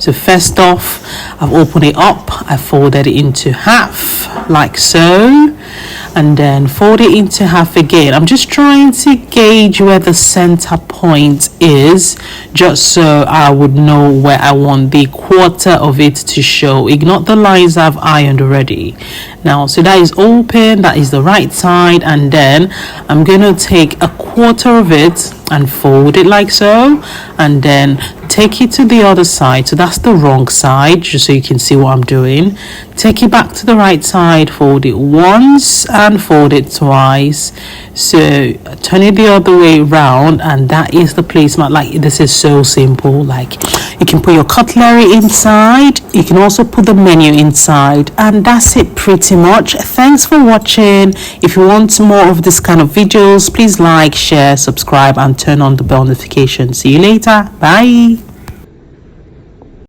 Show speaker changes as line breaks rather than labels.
So first off, I've opened it up, I folded it into half like so, and then fold it into half again. I'm just trying to gauge where the center point is, just so I would know where I want the quarter of it to show. Ignore the lines I've ironed already. Now, so that is open, that is the right side, and then I'm going to take a quarter of it and fold it like so, and then take it to the other side. So that's the wrong side, just so you can see what I'm doing. Take it back to the right side, fold it once and fold it twice. So turn it the other way around, and that is the placement. Like, this is so simple. Like, you can put your cutlery inside, you can also put the menu inside, and that's it pretty much. Thanks for watching. If you want more of this kind of videos, please like, share, subscribe, and turn on the bell notification. See you later. Bye.